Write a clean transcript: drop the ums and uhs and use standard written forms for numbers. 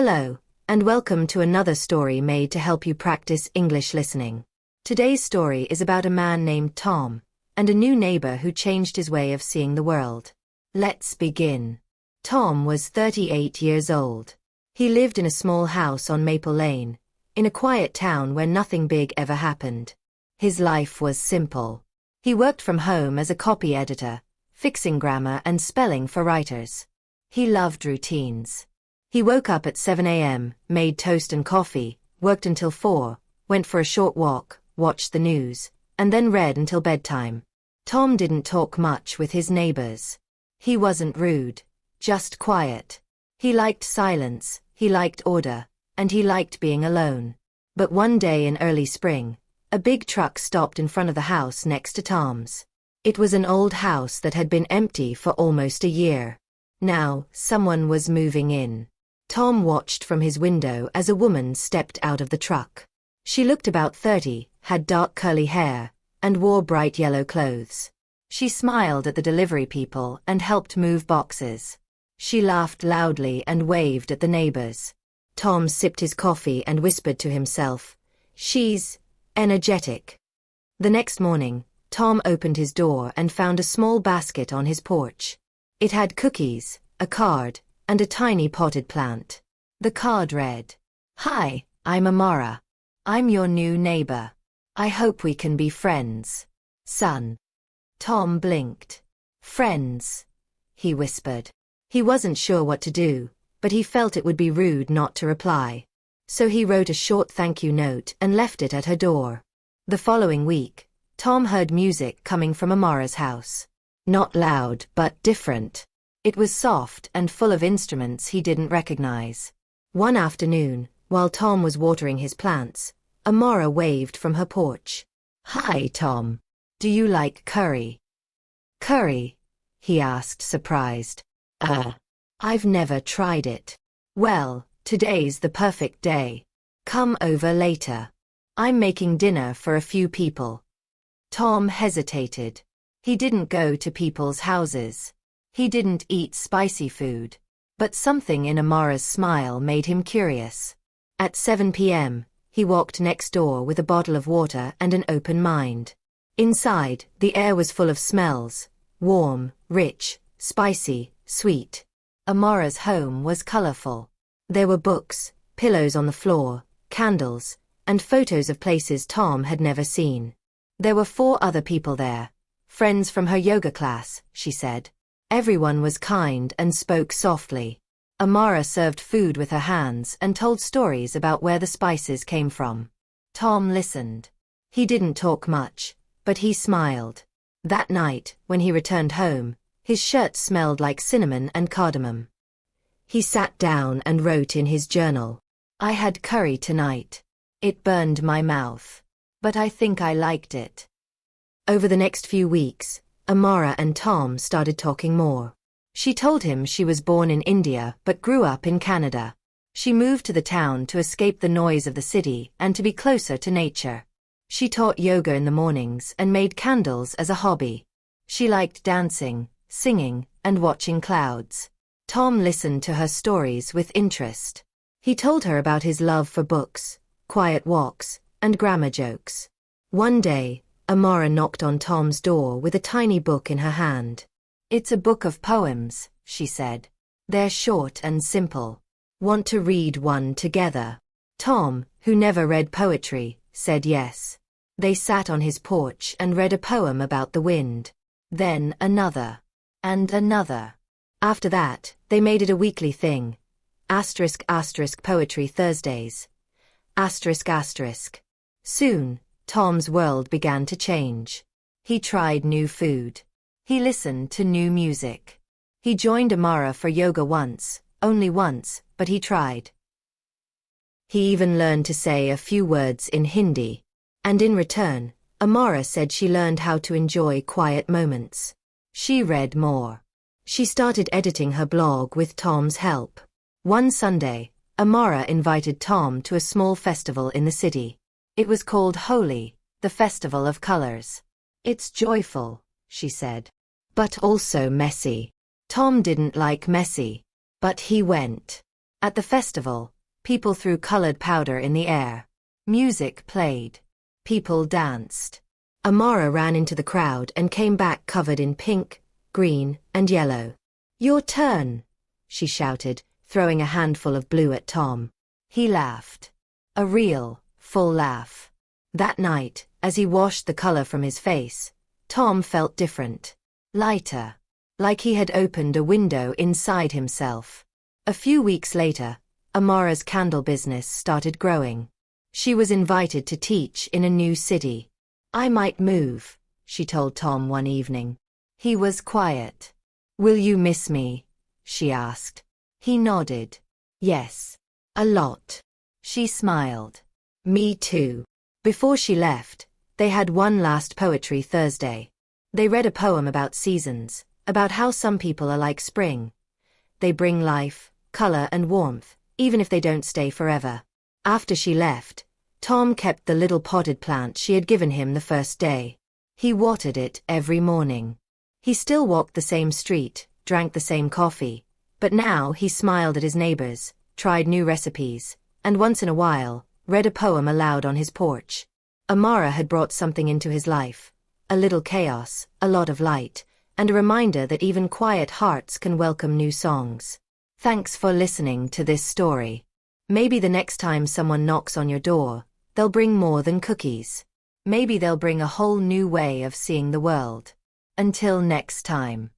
Hello, and welcome to another story made to help you practice English listening. Today's story is about a man named Tom, and a new neighbor who changed his way of seeing the world. Let's begin. Tom was 38 years old. He lived in a small house on Maple Lane, in a quiet town where nothing big ever happened. His life was simple. He worked from home as a copy editor, fixing grammar and spelling for writers. He loved routines. He woke up at 7 a.m., made toast and coffee, worked until 4, went for a short walk, watched the news, and then read until bedtime. Tom didn't talk much with his neighbors. He wasn't rude, just quiet. He liked silence, he liked order, and he liked being alone. But one day in early spring, a big truck stopped in front of the house next to Tom's. It was an old house that had been empty for almost a year. Now, someone was moving in. Tom watched from his window as a woman stepped out of the truck. She looked about 30, had dark curly hair, and wore bright yellow clothes. She smiled at the delivery people and helped move boxes. She laughed loudly and waved at the neighbors. Tom sipped his coffee and whispered to himself, "She's energetic." The next morning, Tom opened his door and found a small basket on his porch. It had cookies, a card, and a tiny potted plant. The card read, "Hi, I'm Amara. I'm your new neighbor. I hope we can be friends. Son." Tom blinked. "Friends," he whispered. He wasn't sure what to do, but he felt it would be rude not to reply. So he wrote a short thank you note and left it at her door. The following week, Tom heard music coming from Amara's house. Not loud, but different. It was soft and full of instruments he didn't recognize. One afternoon, while Tom was watering his plants, Amara waved from her porch. "Hi, Tom. Do you like curry?" "Curry?" he asked, surprised. I've never tried it." "Well, today's the perfect day. Come over later. I'm making dinner for a few people." Tom hesitated. He didn't go to people's houses. He didn't eat spicy food. But something in Amara's smile made him curious. At 7 p.m., he walked next door with a bottle of water and an open mind. Inside, the air was full of smells, warm, rich, spicy, sweet. Amara's home was colorful. There were books, pillows on the floor, candles, and photos of places Tom had never seen. There were 4 other people there. Friends from her yoga class, she said. Everyone was kind and spoke softly. Amara served food with her hands and told stories about where the spices came from. Tom listened. He didn't talk much, but he smiled. That night, when he returned home, his shirt smelled like cinnamon and cardamom. He sat down and wrote in his journal, "I had curry tonight. It burned my mouth. But I think I liked it." Over the next few weeks, Amara and Tom started talking more. She told him she was born in India but grew up in Canada. She moved to the town to escape the noise of the city and to be closer to nature. She taught yoga in the mornings and made candles as a hobby. She liked dancing, singing, and watching clouds. Tom listened to her stories with interest. He told her about his love for books, quiet walks, and grammar jokes. One day, Amara knocked on Tom's door with a tiny book in her hand. "It's a book of poems," she said. "They're short and simple. Want to read one together?" Tom, who never read poetry, said yes. They sat on his porch and read a poem about the wind. Then another. And another. After that, they made it a weekly thing. *** poetry Thursdays. ***. Soon, Tom's world began to change. He tried new food. He listened to new music. He joined Amara for yoga once, only once, but he tried. He even learned to say a few words in Hindi. And in return, Amara said she learned how to enjoy quiet moments. She read more. She started editing her blog with Tom's help. One Sunday, Amara invited Tom to a small festival in the city. It was called Holi, the Festival of Colors. "It's joyful," she said. "But also messy." Tom didn't like messy. But he went. At the festival, people threw colored powder in the air. Music played. People danced. Amara ran into the crowd and came back covered in pink, green, and yellow. "Your turn," she shouted, throwing a handful of blue at Tom. He laughed. A real, full laugh. That night, as he washed the color from his face, Tom felt different. Lighter. Like he had opened a window inside himself. A few weeks later, Amara's candle business started growing. She was invited to teach in a new city. "I might move," she told Tom one evening. He was quiet. "Will you miss me?" she asked. He nodded. "Yes. A lot." She smiled. "Me too." Before she left, they had one last poetry Thursday. They read a poem about seasons, about how some people are like spring. They bring life, color, and warmth, even if they don't stay forever. After she left, Tom kept the little potted plant she had given him the first day. He watered it every morning. He still walked the same street, drank the same coffee, but now he smiled at his neighbors, tried new recipes, and once in a while, read a poem aloud on his porch. Amara had brought something into his life, a little chaos, a lot of light, and a reminder that even quiet hearts can welcome new songs. Thanks for listening to this story. Maybe the next time someone knocks on your door, they'll bring more than cookies. Maybe they'll bring a whole new way of seeing the world. Until next time.